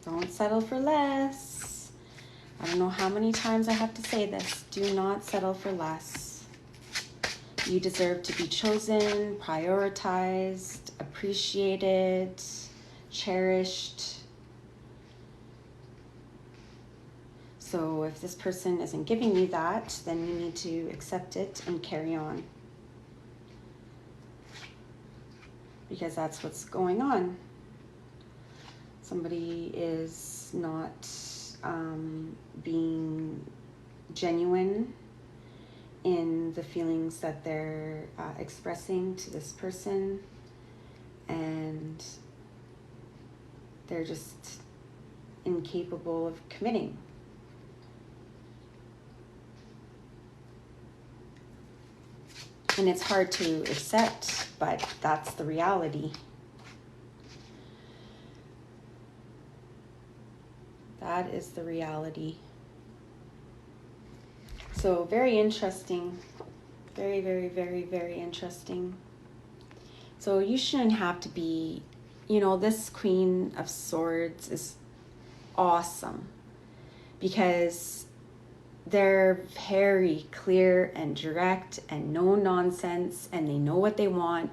Don't settle for less. I don't know how many times I have to say this. Do not settle for less. You deserve to be chosen, prioritized, appreciated, cherished. So if this person isn't giving you that, then you need to accept it and carry on. Because that's what's going on. Somebody is not being genuine in the feelings that they're expressing to this person, and they're just incapable of committing. And it's hard to accept, but that's the reality. That is the reality. So very interesting. Very, very, very, very interesting. So you shouldn't have to be, this Queen of Swords is awesome because they're very clear and direct and no nonsense, and they know what they want.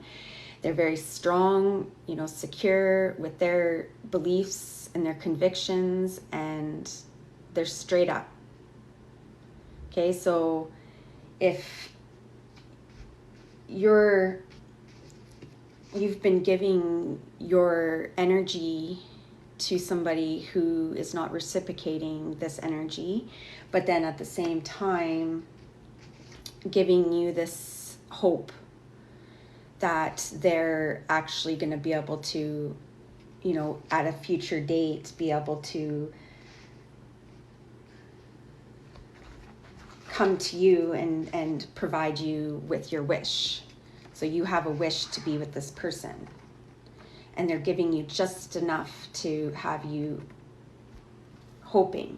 They're very strong, secure with their beliefs and their convictions, and they're straight up. Okay, so if you've been giving your energy to somebody who is not reciprocating this energy, but then at the same time giving you this hope that they're actually going to be able to, at a future date, be able to come to you and provide you with your wish. So you have a wish to be with this person, and they're giving you just enough to have you hoping.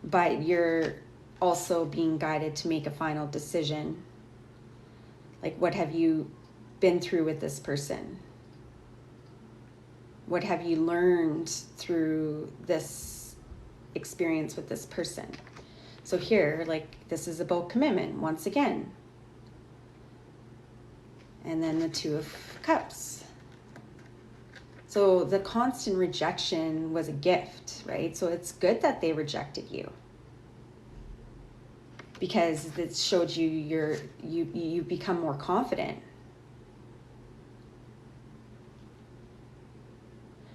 But you're also being guided to make a final decision. Like, what have you been through with this person? What have you learned through this experience with this person? So here, this is about commitment once again. And then the Two of Cups. So the constant rejection was a gift, right? So it's good that they rejected you, because it showed you become more confident.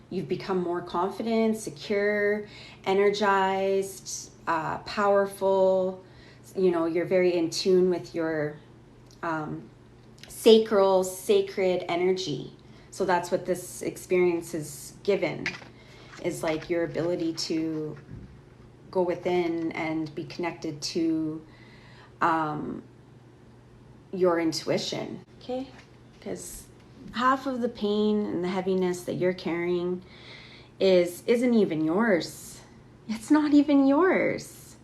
You've become more confident, secure, energized, powerful. You're very in tune with your sacred energy. So that's what this experience is given, is like your ability to go within and be connected to your intuition, okay? Because half of the pain and the heaviness that you're carrying isn't even yours. It's not even yours.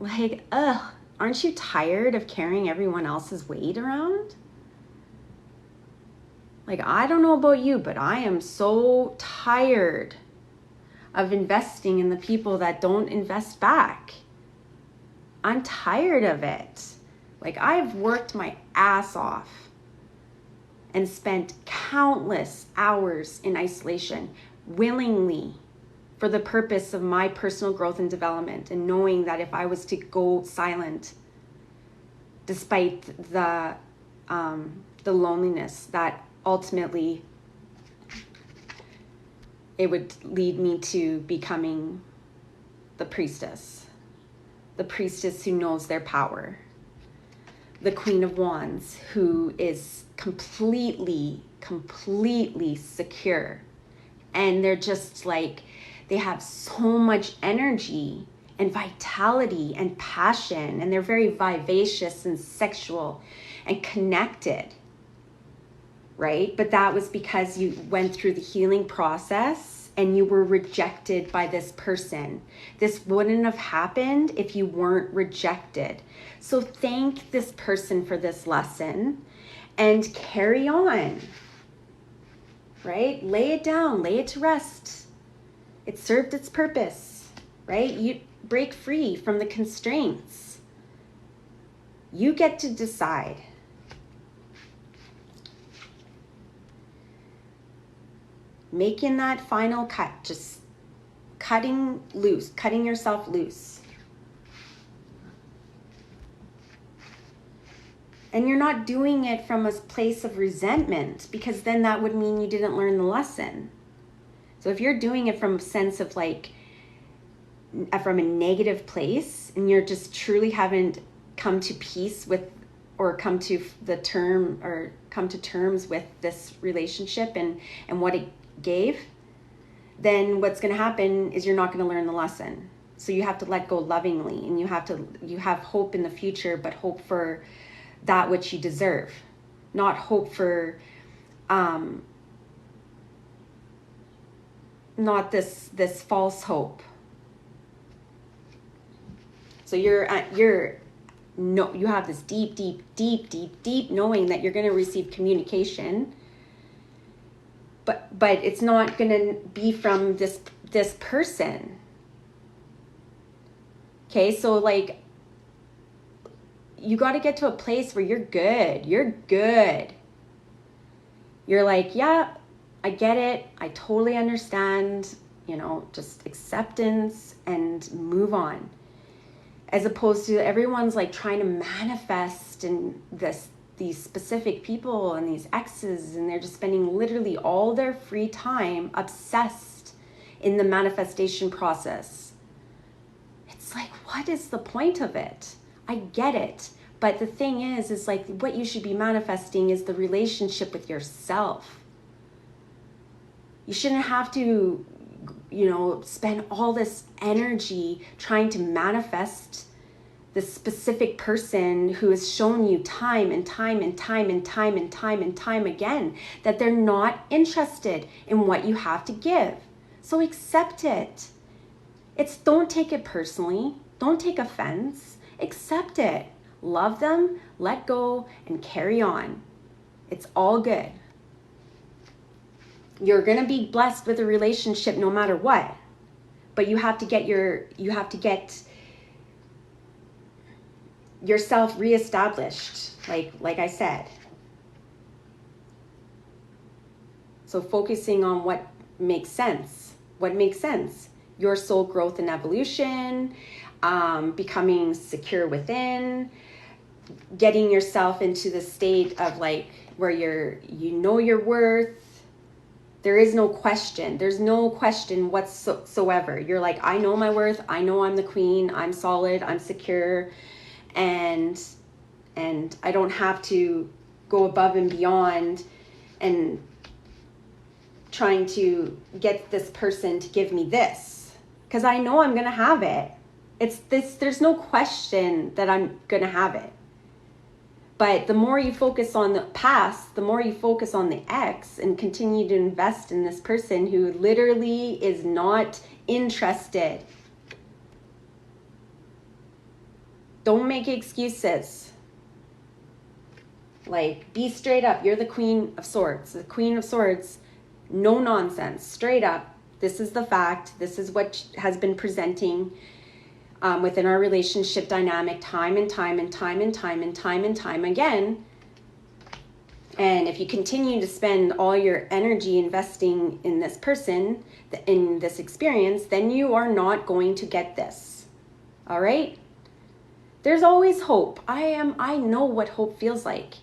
Aren't you tired of carrying everyone else's weight around? I don't know about you, but I am so tired of investing in the people that don't invest back. I'm tired of it. I've worked my ass off and spent countless hours in isolation willingly for the purpose of my personal growth and development, and knowing that if I was to go silent, despite the loneliness, that ultimately it would lead me to becoming the priestess who knows their power, the Queen of Wands, who is completely secure. And they're just they have so much energy and vitality and passion, and they're very vivacious and sexual and connected, right? But that was because you went through the healing process and you were rejected by this person. This wouldn't have happened if you weren't rejected. So thank this person for this lesson and carry on. right? Lay it down, lay it to rest. It served its purpose, right? You break free from the constraints. You get to decide. Making that final cut, just cutting loose, cutting yourself loose. And you're not doing it from a place of resentment, because then that would mean you didn't learn the lesson. So if you're doing it from a sense of like, from a negative place, and you're just truly haven't come to peace with, or come to terms with this relationship and what it gave, then what's going to happen is you're not going to learn the lesson. So you have to let go lovingly, and you have hope in the future, but hope for that which you deserve, not hope for not this false hope. So you have this deep knowing that you're going to receive communication, but it's not going to be from this person. Okay, so like, you got to get to a place where you're good. You're like, yeah, I get it. I totally understand, just acceptance and move on. As opposed to everyone's like trying to manifest in these specific people and these exes, and they're just spending literally all their free time obsessed in the manifestation process. It's like, what is the point of it? I get it. But the thing is like, what you should be manifesting is the relationship with yourself. You shouldn't have to, spend all this energy trying to manifest this specific person who has shown you time and time again that they're not interested in what you have to give. So accept it. Don't take it personally. Don't take offense. Accept it. Love them, let go, and carry on. It's all good. You're going to be blessed with a relationship no matter what. But you have to get yourself reestablished, like I said. So focusing on what makes sense. What makes sense? Your soul growth and evolution, becoming secure within, getting yourself into the state of like where you know your worth. There is no question. There's no question whatsoever. You're like, I know my worth. I know I'm the queen. I'm solid. I'm secure. And I don't have to go above and beyond and trying to get this person to give me this, because I know I'm going to have it. There's no question that I'm going to have it. But the more you focus on the past, the more you focus on the ex and continue to invest in this person who literally is not interested. Don't make excuses. Like, be straight up. You're the Queen of Swords. The Queen of Swords, no nonsense. Straight up. This is the fact. This is what has been presenting within our relationship dynamic time and time again. And if you continue to spend all your energy investing in this person, in this experience, then you are not going to get this. All right? There's always hope. I know what hope feels like.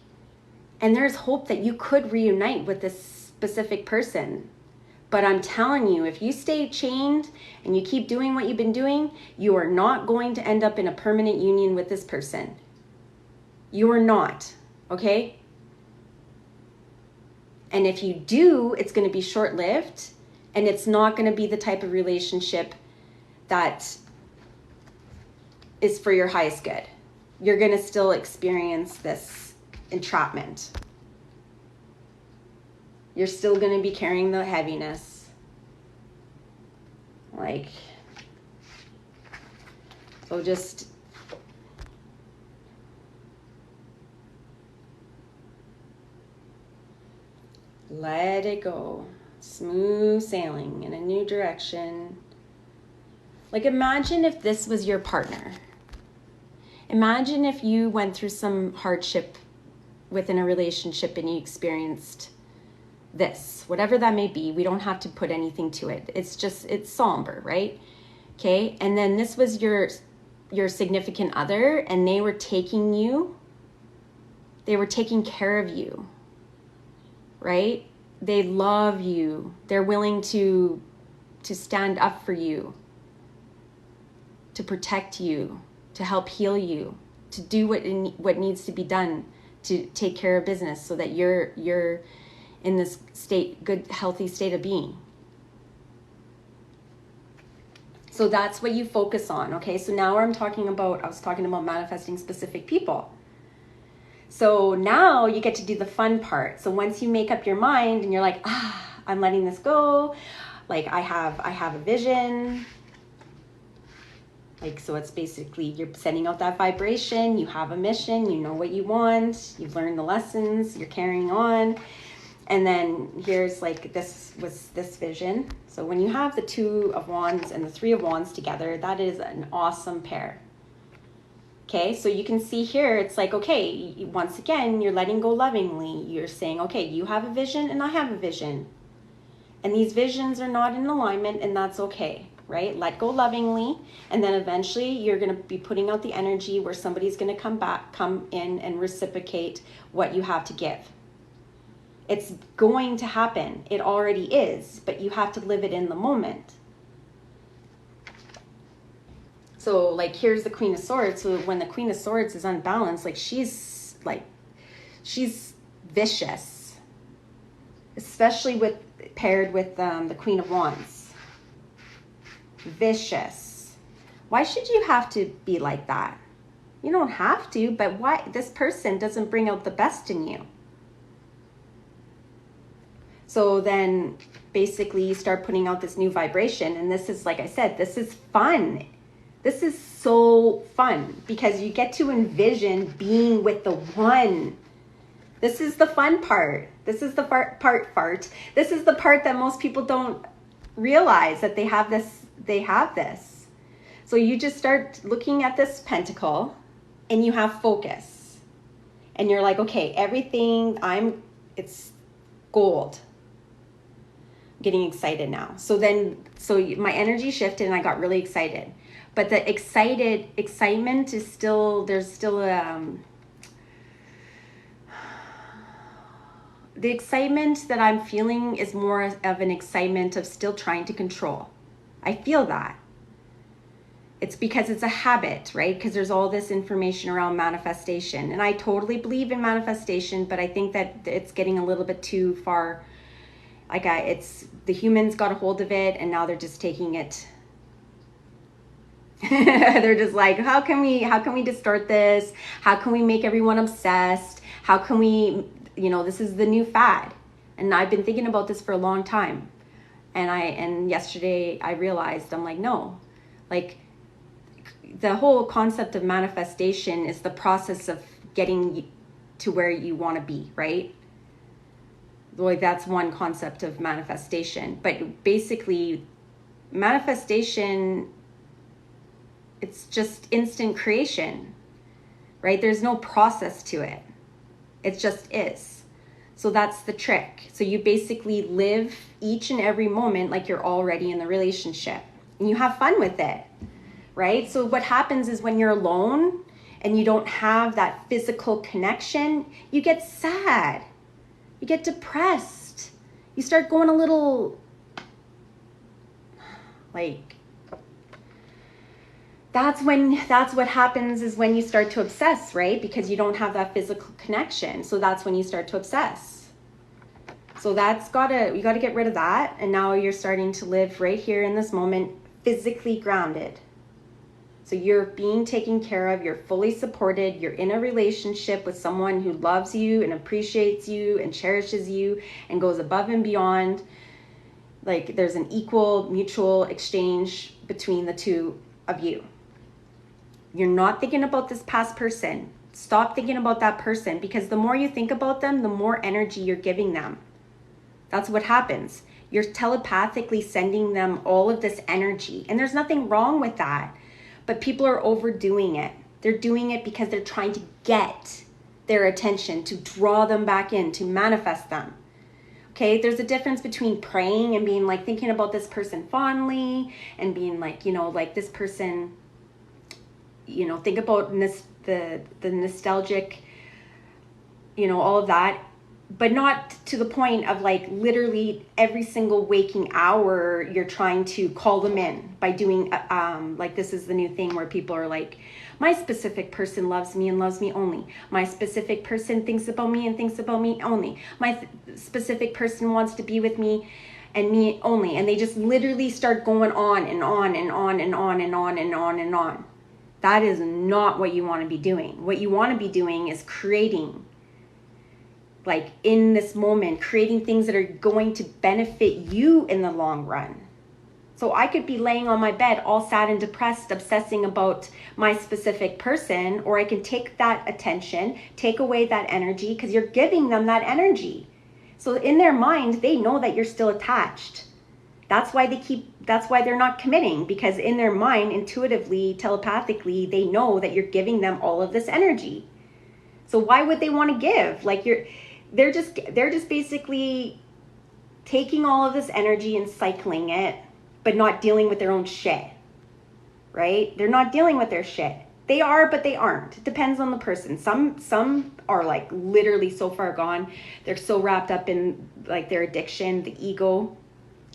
And there's hope that you could reunite with this specific person. But I'm telling you, if you stay chained and you keep doing what you've been doing, you are not going to end up in a permanent union with this person. You are not, okay? And if you do, it's going to be short-lived, and it's not going to be the type of relationship that is for your highest good. You're going to still experience this entrapment. You're still going to be carrying the heaviness. Like, so just let it go. Smooth sailing in a new direction. Like, imagine if this was your partner. Imagine if you went through some hardship within a relationship and you experienced this, whatever that may be. We don't have to put anything to it. It's somber, right? Okay. And then this was your significant other, and they were taking care of you, right? They love you. They're willing to stand up for you, to protect you, to help heal you, to do what needs to be done to take care of business so that you're in this good, healthy state of being. So that's what you focus on, okay? So now I was talking about manifesting specific people. So now you get to do the fun part. So once you make up your mind and you're like, I'm letting this go. Like I have a vision. Like, so it's basically you're sending out that vibration. You have a mission. You know what you want. You've learned the lessons. You're carrying on. And then here's like, this was this vision. So when you have the 2 of Wands and the 3 of Wands together, that is an awesome pair. Okay, so you can see here, it's like, okay, once again, you're letting go lovingly. You're saying, okay, you have a vision and I have a vision. And these visions are not in alignment, and that's okay, right? Let go lovingly. And then eventually you're going to be putting out the energy where somebody's going to come in and reciprocate what you have to give. It's going to happen. It already is, but you have to live it in the moment. So like, here's the Queen of Swords. So when the Queen of Swords is unbalanced, like she's vicious, especially paired with the Queen of Wands. Vicious. Why should you have to be like that? You don't have to, but why? This person doesn't bring out the best in you. So then basically you start putting out this new vibration. And this is, like I said, this is fun. This is so fun because you get to envision being with the one. This is the fun part. This is the part. This is the part that most people don't realize, that they have this. So you just start looking at this pentacle and you have focus. And you're like, okay, everything, it's gold. Getting excited now. So my energy shifted and I got really excited. But the excitement is still, the excitement that I'm feeling is more of an excitement of still trying to control. I feel that. It's because it's a habit, right? Because there's all this information around manifestation. And I totally believe in manifestation, but I think that it's getting a little bit too far. Like the humans got a hold of it and now they're just taking it. They're just like, how can we distort this? How can we make everyone obsessed? How can we, this is the new fad. And I've been thinking about this for a long time. And yesterday I realized, I'm like, no, like the whole concept of manifestation is the process of getting to where you want to be, right? Like that's one concept of manifestation. But basically manifestation, it's just instant creation, right? There's no process to it. It just is. So that's the trick. So you basically live each and every moment like you're already in the relationship and you have fun with it, right? So what happens is when you're alone and you don't have that physical connection, you get sad. You get depressed. You start going a little like, that's what happens is when you start to obsess, right? Because you don't have that physical connection. So that's when you start to obsess. So you gotta get rid of that. And now you're starting to live right here in this moment, physically grounded. So you're being taken care of, you're fully supported, you're in a relationship with someone who loves you and appreciates you and cherishes you and goes above and beyond. Like there's an equal mutual exchange between the two of you. You're not thinking about this past person. Stop thinking about that person, because the more you think about them, the more energy you're giving them. That's what happens. You're telepathically sending them all of this energy, and there's nothing wrong with that. But people are overdoing it. They're doing it because they're trying to get their attention, to draw them back in, to manifest them. Okay, there's a difference between praying and being like thinking about this person fondly and being like, like this person, think about the nostalgic, all of that, but not to the point of like literally every single waking hour you're trying to call them in by doing like this is the new thing where people are like, my specific person loves me and loves me only. My specific person thinks about me and thinks about me only. My specific person wants to be with me and me only. And they just literally start going on and on and on and on and on and on and on. That is not what you want to be doing. What you want to be doing is creating, like in this moment, creating things that are going to benefit you in the long run. So I could be laying on my bed all sad and depressed, obsessing about my specific person, or I can take that attention, take away that energy, because you're giving them that energy. So in their mind, they know that you're still attached. That's why they're not committing, because in their mind, intuitively, telepathically, they know that you're giving them all of this energy. So why would they want to give? Like they're just basically taking all of this energy and cycling it, but not dealing with their own shit, right? They're not dealing with their shit. They are, but they aren't. It depends on the person. Some are like literally so far gone. They're so wrapped up in like their addiction, the ego.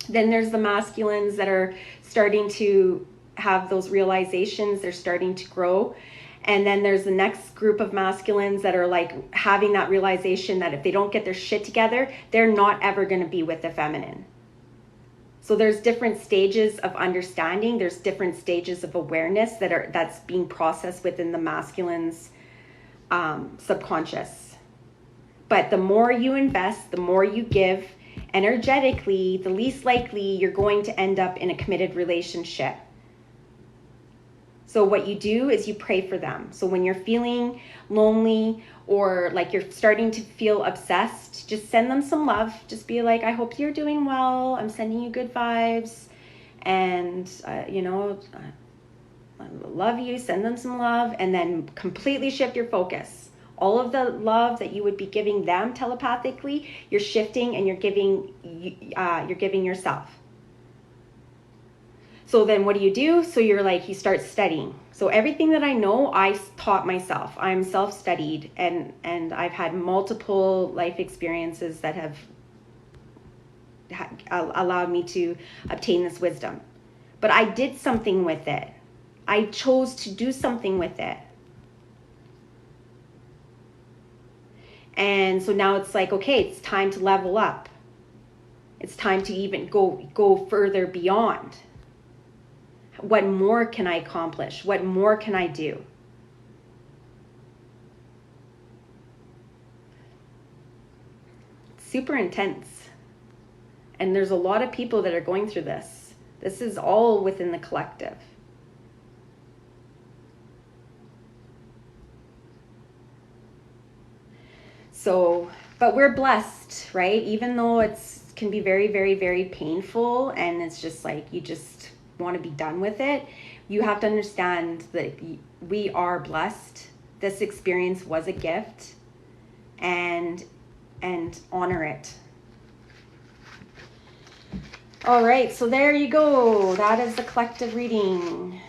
Then there's the masculines that are starting to have those realizations. They're starting to grow. And then there's the next group of masculines that are like having that realization that if they don't get their shit together, they're not ever going to be with the feminine. So there's different stages of understanding. There's different stages of awareness that's being processed within the masculine's subconscious. But the more you invest, the more you give energetically, the least likely you're going to end up in a committed relationship. So what you do is you pray for them. So when you're feeling lonely or like you're starting to feel obsessed, just send them some love. Just be like, I hope you're doing well. I'm sending you good vibes. And, I love you. Send them some love. And then completely shift your focus. All of the love that you would be giving them telepathically, you're shifting and you're giving yourself. So then what do? So you start studying. So everything that I know, I taught myself. I'm self-studied and I've had multiple life experiences that have allowed me to obtain this wisdom. But I did something with it. I chose to do something with it. And so now it's like, okay, it's time to level up. It's time to even go further beyond. What more can I accomplish? What more can I do? It's super intense. And there's a lot of people that are going through this. This is all within the collective. So, but we're blessed, right? Even though can be very, very, very painful and it's just like you just want to be done with it, you have to understand that we are blessed. This experience was a gift, and honor it. All right, so there you go. That is the collective reading.